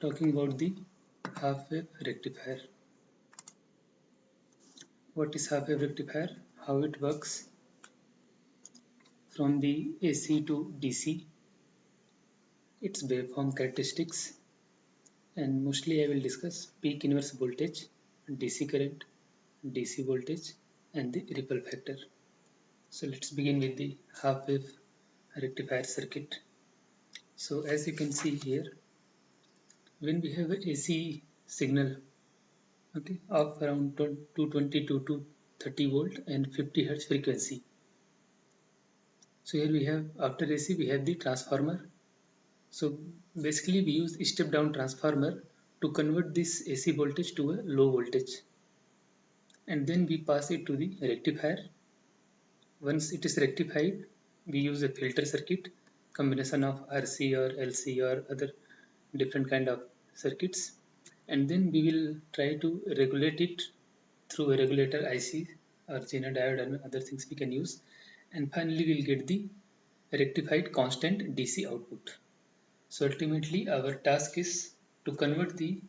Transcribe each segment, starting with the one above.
Talking about the half-wave rectifier. What is half-wave rectifier? How it works from the AC to DC, its waveform characteristics, and mostly I will discuss peak inverse voltage, DC current, DC voltage, and the ripple factor. So let's begin with the half-wave rectifier circuit. So as you can see here, when we have a AC signal, okay, of around 220 to 230 volt and 50 hertz frequency. So here we have, after AC we have the transformer. So basically we use step down transformer to convert this AC voltage to a low voltage, and then we pass it to the rectifier. Once it is rectified, we use a filter circuit, combination of RC or LC or other different kind of circuits, and then we will try to regulate it through a regulator IC or Zener diode and other things we can use, and finally we'll get the rectified constant DC output. So ultimately our task is to convert the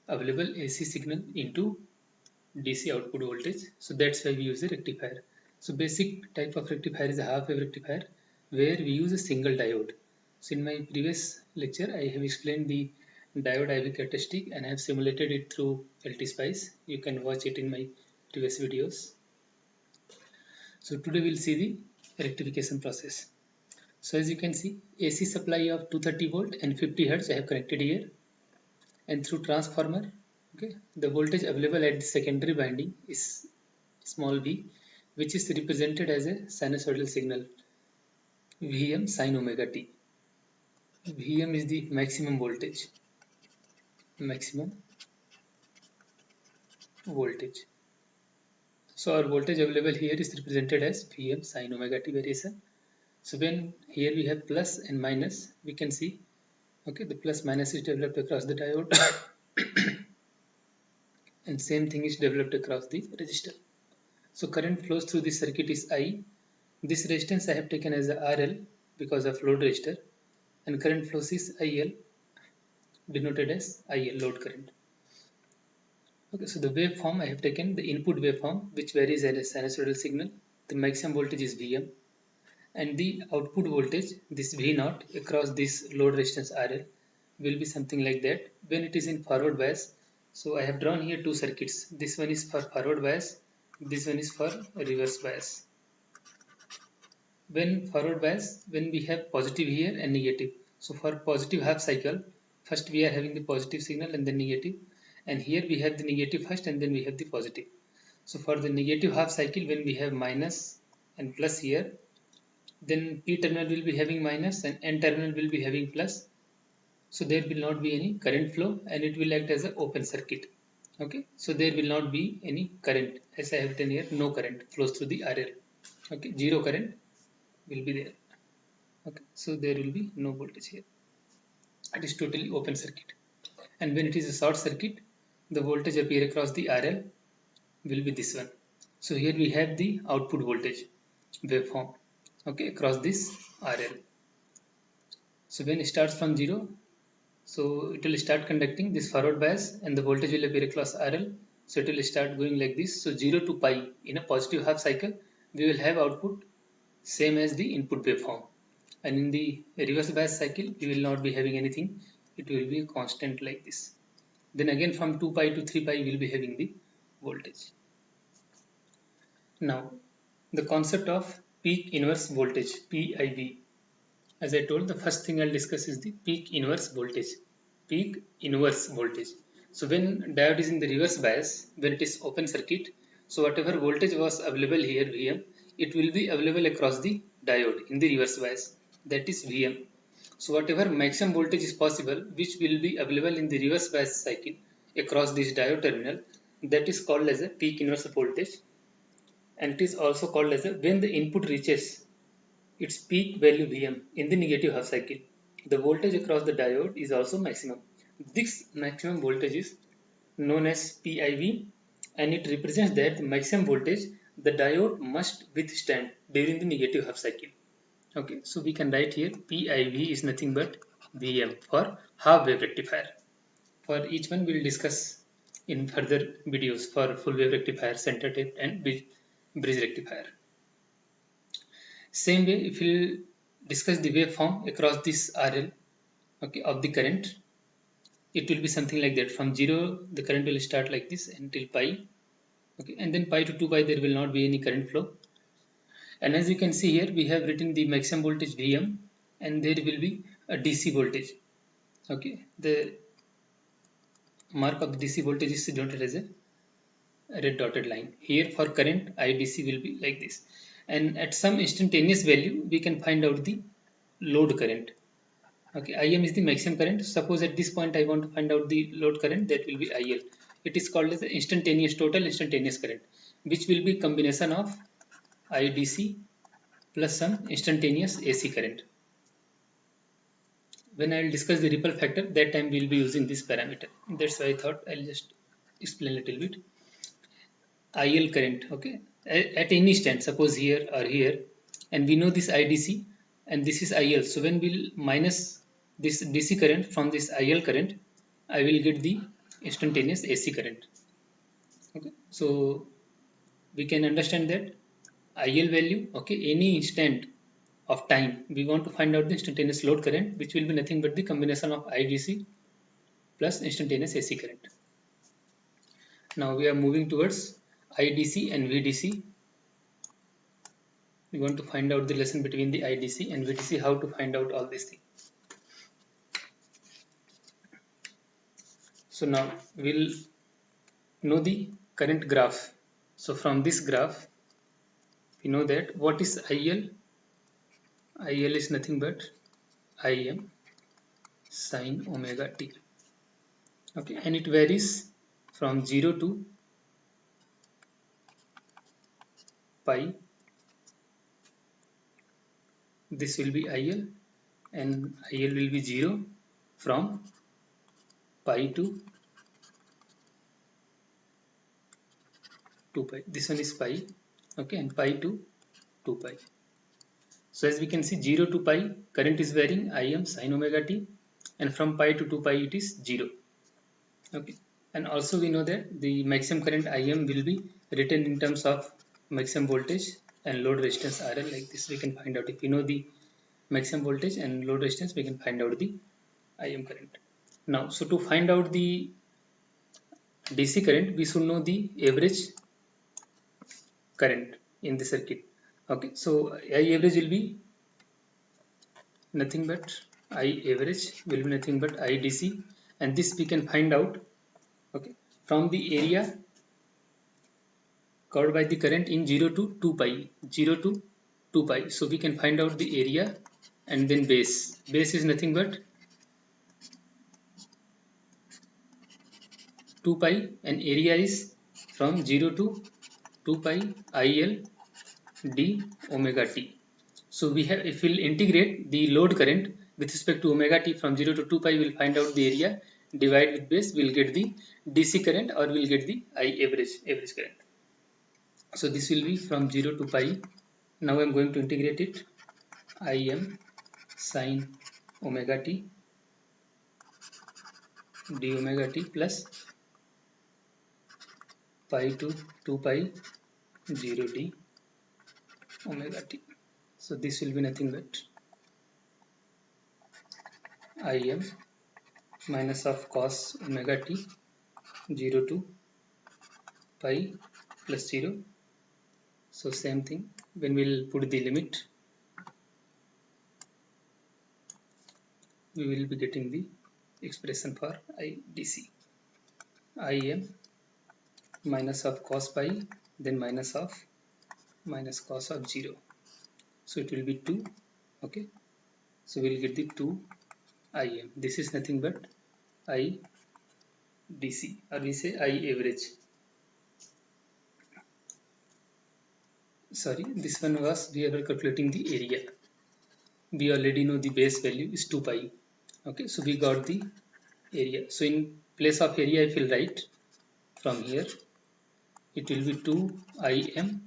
available AC signal into DC output voltage. So that's why we use a rectifier. So basic type of rectifier is a half-wave rectifier where we use a single diode. So in my previous lecture I have explained the diode IV characteristic and I have simulated it through LTSpice. You can watch it in my previous videos. So today we'll see the rectification process. So as you can see, AC supply of 230 volt and 50 hertz I have connected here, and through transformer, okay, the voltage available at the secondary winding is small v, which is represented as a sinusoidal signal Vm sin omega t. Vm is the maximum voltage. So our voltage available here is represented as Vm sin omega t variation. So when here we have plus and minus, we can see, okay, the plus minus is developed across the diode and same thing is developed across the resistor. So current flows through this circuit is I. This resistance I have taken as a RL because of load resistor, and current flows is IL, denoted as IL, load current. Okay, so the waveform I have taken the input waveform which varies as a sinusoidal signal. The maximum voltage is Vm, and the output voltage, this V0 across this load resistance RL, will be something like that when it is in forward bias. So I have drawn here two circuits. This one is for forward bias, this one is for reverse bias. When forward bias, when we have positive here and negative. So for positive half cycle, first we are having the positive signal and then negative, and here we have the negative first and then we have the positive. So for the negative half cycle, when we have minus and plus here, then P terminal will be having minus and N terminal will be having plus. So there will not be any current flow and it will act as an open circuit. Okay, so there will not be any current, as I have written here, no current flows through the RL. Okay, zero current will be there. Okay, so there will be no voltage here. It is totally open circuit. And when it is a short circuit, the voltage appear across the RL will be this one. So here we have the output voltage waveform, okay, across this RL. So when it starts from 0, so it will start conducting this forward bias and the voltage will appear across RL. So it will start going like this. So 0 to pi in a positive half cycle, we will have output same as the input waveform. And in the reverse bias cycle, we will not be having anything. It will be constant like this. Then again from 2 pi to 3 pi, we will be having the voltage. Now, the concept of peak inverse voltage, PIV. As I told, the first thing I'll discuss is the peak inverse voltage. Peak inverse voltage. So when diode is in the reverse bias, when it is open circuit, so whatever voltage was available here, Vm, it will be available across the diode in the reverse bias. That is Vm. So whatever maximum voltage is possible, which will be available in the reverse bias cycle across this diode terminal, that is called as a peak inverse voltage. And it is also called as a when the input reaches its peak value Vm in the negative half cycle, the voltage across the diode is also maximum. This maximum voltage is known as PIV, and it represents that the maximum voltage the diode must withstand during the negative half cycle. Okay, so we can write here PIV is nothing but Vm for half wave rectifier. For each one, we will discuss in further videos for full wave rectifier, center tape, and bridge rectifier. Same way, if we discuss the waveform across this RL, okay, of the current, it will be something like that. From 0, the current will start like this until pi, okay, and then pi to 2 pi, there will not be any current flow. And as you can see here, we have written the maximum voltage Vm, and there will be a DC voltage. Okay, the mark of the DC voltage is denoted as a red dotted line. Here for current, IDC will be like this. And at some instantaneous value, we can find out the load current. Okay, Im is the maximum current. Suppose at this point I want to find out the load current, that will be IL. It is called as the instantaneous total instantaneous current, which will be combination of IDC plus some instantaneous AC current. When I will discuss the ripple factor, that time we will be using this parameter. That's why I thought I'll just explain a little bit. IL current, okay, at any stand, suppose here or here, and we know this IDC and this is IL. So when we'll minus this DC current from this IL current, I will get the instantaneous AC current. Okay, so we can understand that IL value, okay, any instant of time, we want to find out the instantaneous load current, which will be nothing but the combination of IDC plus instantaneous AC current. Now we are moving towards IDC and VDC. We want to find out the relation between the IDC and VDC, how to find out all these things. So now we'll know the current graph. So from this graph, we know that what is IL? IL is nothing but Im sine omega t. Okay, and it varies from 0 to pi. This will be IL, and IL will be 0 from pi to 2 pi. This one is pi, okay, and pi to 2 pi. So as we can see, 0 to pi, current is varying Im sine omega t, and from pi to 2 pi it is 0. Okay, and also we know that the maximum current Im will be written in terms of maximum voltage and load resistance RL. Like this we can find out. If we know the maximum voltage and load resistance, we can find out the Im current. Now, so to find out the DC current, we should know the average current in the circuit. Okay, so I average will be nothing but I average will be nothing but IDC, and this we can find out, okay, from the area covered by the current in 0 to 2 pi, 0 to 2 pi. So we can find out the area and then base. Base is nothing but 2 pi, and area is from 0 to 2 pi IL d omega t. So we have, if we'll integrate the load current with respect to omega t from 0 to 2 pi, we'll find out the area, divide with base, we'll get the DC current, or we'll get the I average current. So this will be from 0 to pi. Now I'm going to integrate it. Im sine omega t d omega t plus pi to 2 pi 0 d omega t. So this will be nothing but Im minus of cos omega t 0 to pi plus 0. So same thing, when we'll put the limit, we will be getting the expression for IDC. Im minus of cos pi, then minus cos of 0. So it will be 2, okay. So we'll get the 2 Im. This is nothing but IDC, or we say I average. Sorry, this one was, we are calculating the area. We already know the base value is 2 pi. Okay, so we got the area. So in place of area, if we'll write from here, it will be 2 Im,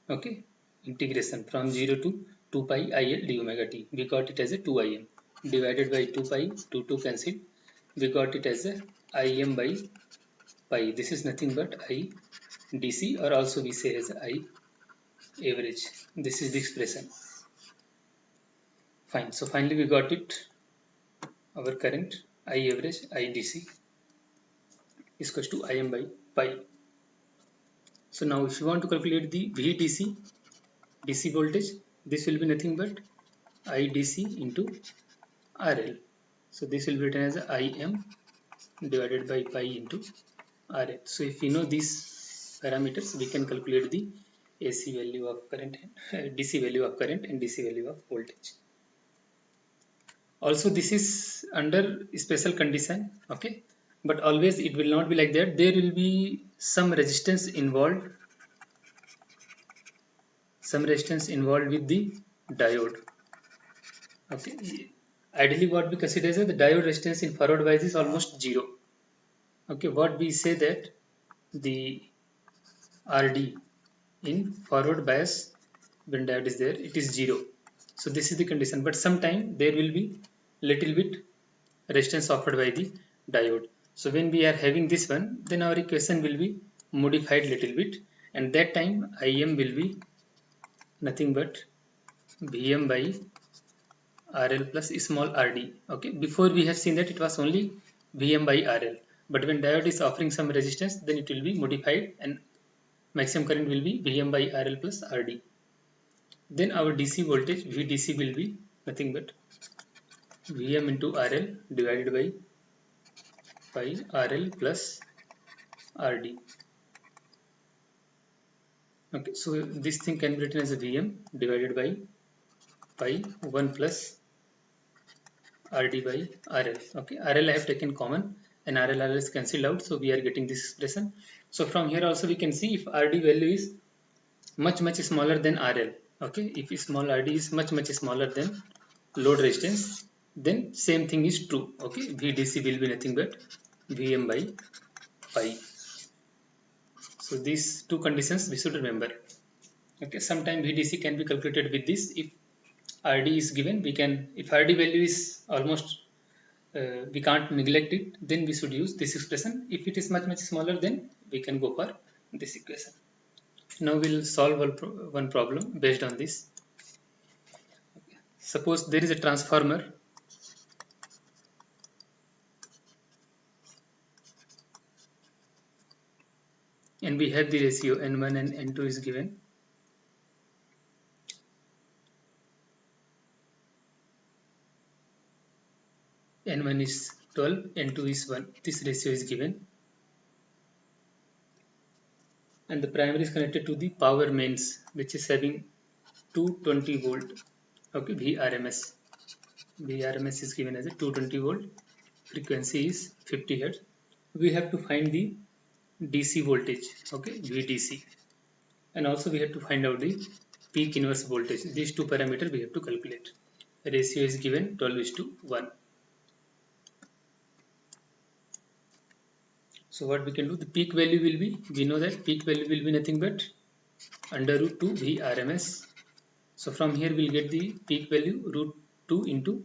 okay, integration from 0 to 2 pi IL d omega t. We got it as a 2 Im. divided by 2 pi, 2 cancel. We got it as a Im by pi. This is nothing but I dc, or also we say as I average. This is the expression. Fine. So finally we got it. Our current I average I dc is equals to Im by pi. So now if you want to calculate the VDC DC voltage, this will be nothing but IDC into RL. So this will be written as Im divided by pi into RL. So if we know these parameters, we can calculate the AC value of current and DC value of current and DC value of voltage. Also this is under special condition, okay, but always it will not be like that. There will be some resistance involved with the diode. Okay, ideally what we consider is that the diode resistance in forward bias is almost zero. Okay, what we say that the RD in forward bias when diode is there, it is zero. So this is the condition, but sometime there will be little bit resistance offered by the diode. So when we are having this one, then our equation will be modified little bit, and that time Im will be nothing but Vm by RL plus small rd. Okay, before we have seen that it was only Vm by RL, but when diode is offering some resistance, then it will be modified and maximum current will be Vm by RL plus rd. Then our DC voltage VDC will be nothing but Vm into RL divided by RL plus rd. Okay, so this thing can be written as a Vm divided by pi 1 plus RD by RL. Okay, RL I have taken common and RL is cancelled out, so we are getting this expression. So from here also we can see if RD value is much smaller than RL. Okay, if small RD is much smaller than load resistance, then same thing is true. Okay, VDC will be nothing but Vm by pi. So these two conditions we should remember. Okay, sometime VDC can be calculated with this. If RD is given, we can, if RD value is almost we can't neglect it, then we should use this expression. If it is much smaller, then we can go for this equation. Now we'll solve one problem based on this. Okay. Suppose there is a transformer and we have the ratio N1 and N2 is given. N1 is 12, N2 is 1. This ratio is given. And the primary is connected to the power mains, which is having 220 volt. Okay, VRMS. VRMS is given as a 220 volt. Frequency is 50 Hz. We have to find the DC voltage, okay, VDC, and also we have to find out the peak inverse voltage. These two parameters we have to calculate. The ratio is given 12:1. So what we can do, the peak value will be, we know that peak value will be nothing but under root 2 VRMS. So from here we'll get the peak value root 2 into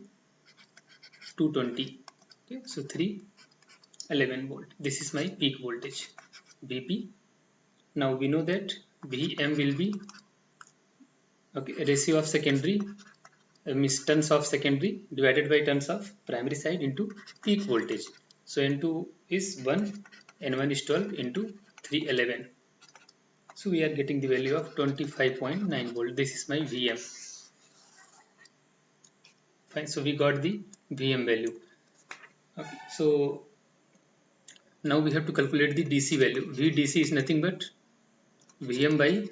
220. Okay, so 311 volt. This is my peak voltage, VP. Now we know that Vm will be, okay, ratio of secondary means turns of secondary divided by turns of primary side into peak voltage. So N2 is 1, N1 is 12 into 311. So we are getting the value of 25.9 volt. This is my Vm. Fine. So we got the Vm value. Okay. So now we have to calculate the DC value. VDC is nothing but Vm by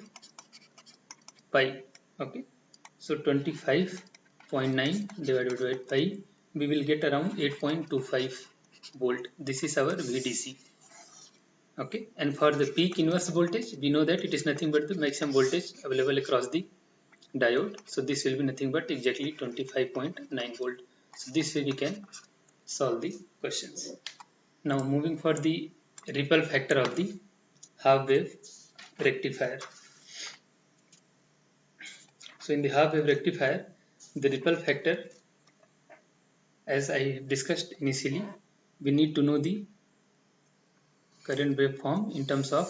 pi. Okay. So 25.9 divided by pi, we will get around 8.25 volt. This is our VDC. Okay, and for the peak inverse voltage, we know that it is nothing but the maximum voltage available across the diode. So this will be nothing but exactly 25.9 volt. So this way we can solve the questions. Now moving for the ripple factor of the half wave rectifier. So in the half wave rectifier, the ripple factor as I discussed initially, we need to know the current waveform in terms of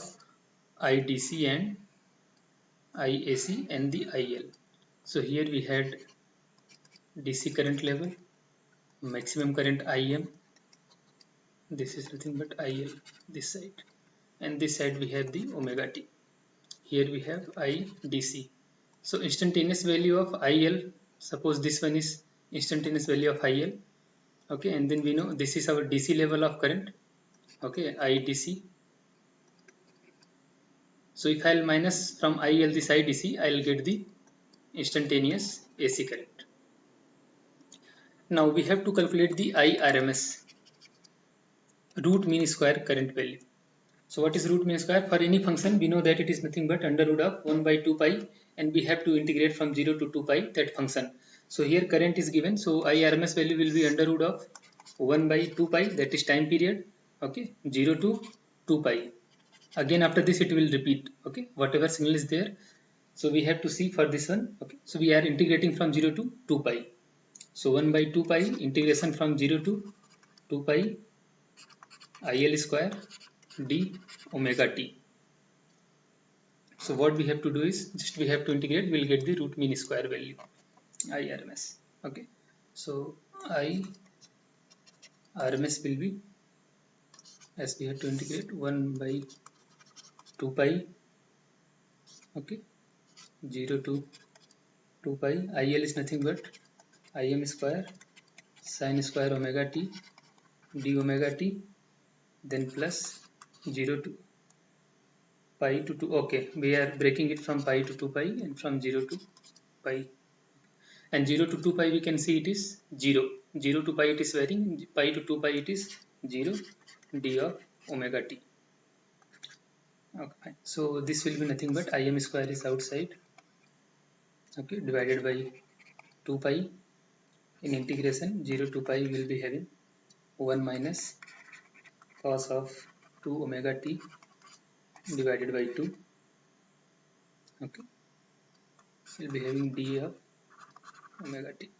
IDC and IAC and the IL. So here we had DC current level, maximum current IM, this is nothing but IL this side, and this side we have the omega t. Here we have IDC. So instantaneous value of IL, suppose this one is instantaneous value of IL, okay, and then we know this is our DC level of current, okay, IDC. So if I'll minus from IL this IDC, I'll get the instantaneous AC current. Now we have to calculate the IRMS, root mean square current value. So what is root mean square? For any function, we know that it is nothing but under root of 1 by 2 pi, and we have to integrate from 0 to 2 pi that function. So here current is given, so IRMS value will be under root of 1 by 2 pi, that is time period, okay, 0 to 2 pi. Again after this it will repeat, okay, whatever signal is there. So we have to see for this one, okay, so we are integrating from 0 to 2 pi. So 1 by 2 pi integration from 0 to 2 pi IL square d omega t. So what we have to do is just we have to integrate, we'll get the root mean square value, IRMS. Okay, so IRMS will be, as we have to integrate, 1 by 2 pi, okay, 0 to 2 pi. IL is nothing but IM square sin square omega t d omega t, then plus 0 to pi to 2. Okay, we are breaking it from pi to 2 pi and from 0 to pi, and 0 to 2 pi we can see it is 0, 0 to pi it is varying, pi to 2 pi it is 0 d of omega t. Okay, so this will be nothing but Im square is outside, okay, divided by 2 pi. In integration 0 to pi will be having 1 minus cos of 2 omega t divided by 2, okay, will be having d of omega t.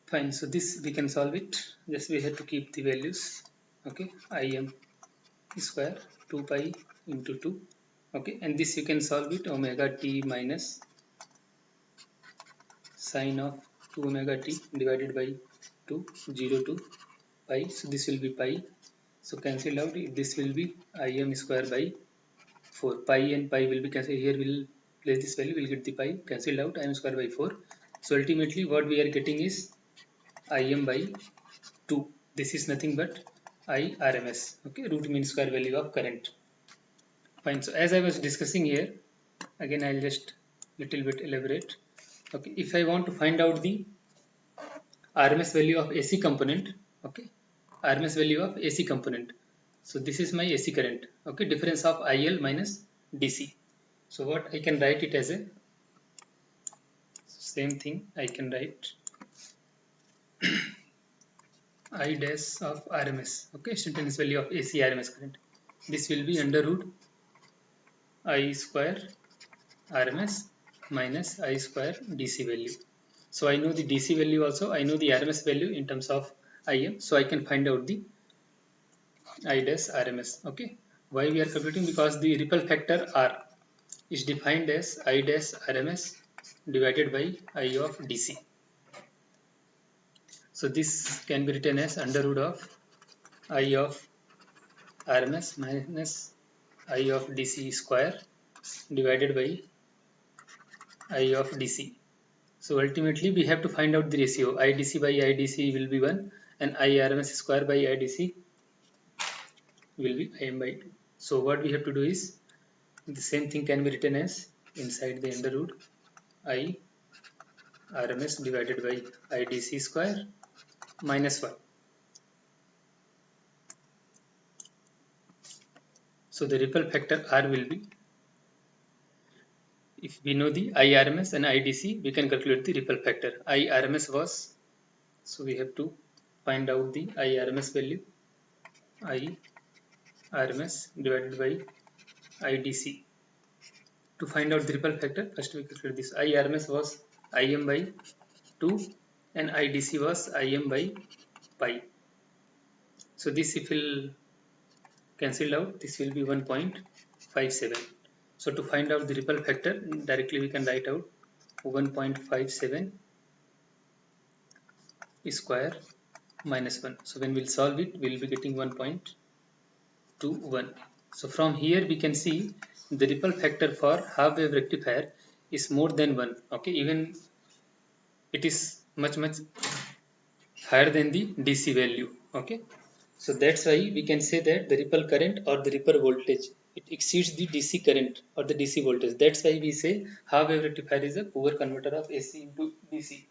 Fine, so this we can solve it, just we have to keep the values, okay, Im square 2 pi into 2, okay, and this you can solve it, omega t minus sine of 2 omega t divided by 2, 0 to pi, so this will be pi, so cancel out, this will be Im square by 4, pi and pi will be cancelled, here we'll place this value, we'll get the pi cancelled out, Im square by 4. So ultimately what we are getting is Im by 2, this is nothing but IRMS, okay, root mean square value of current. Fine, so as I was discussing here, again I'll just little bit elaborate, okay, if I want to find out the RMS value of AC component, okay, RMS value of AC component, so this is my AC current, okay, difference of IL minus DC. So what I can write it as a same thing, I can write I dash of RMS, okay, instantaneous value of AC RMS current, this will be under root I square RMS minus I square DC value. So I know the DC value also, I know the RMS value in terms of IM, so I can find out the I dash RMS, okay. Why we are calculating? Because the ripple factor R is defined as I dash RMS divided by I of DC. So this can be written as under root of I of RMS minus I of DC square divided by I of DC. So ultimately we have to find out the ratio, IDC by IDC will be 1 and IRMS square by IDC will be Im by 2. So what we have to do is, the same thing can be written as inside the under root I RMS divided by IDC square minus 1. So the ripple factor R will be, if we know the IRMS and IDC, we can calculate the ripple factor. IRMS was, so we have to find out the IRMS value, IRMS divided by IDC. To find out the ripple factor, first we calculate this. IRMS was Im by 2 and IDC was Im by pi. So this if will cancelled out, this will be 1.57. So to find out the ripple factor, directly we can write out 1.57 square minus 1. So when we'll solve it, we'll be getting 1.21. So from here we can see the ripple factor for half wave rectifier is more than 1. Okay, even it is much higher than the DC value. Okay, so that's why we can say that the ripple current or the ripple voltage, it exceeds the DC current or the DC voltage. That's why we say half wave rectifier is a poor converter of AC into DC.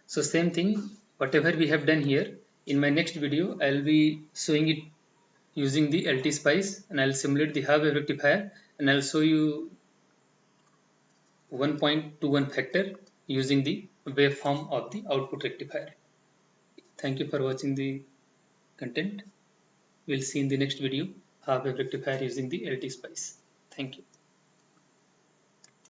So same thing, whatever we have done here, in my next video I'll be showing it using the LT Spice, and I'll simulate the half wave rectifier, and I'll show you 1.21 factor using the waveform of the output rectifier. Thank you for watching the content. We'll see in the next video half wave rectifier using the LT Spice. Thank you.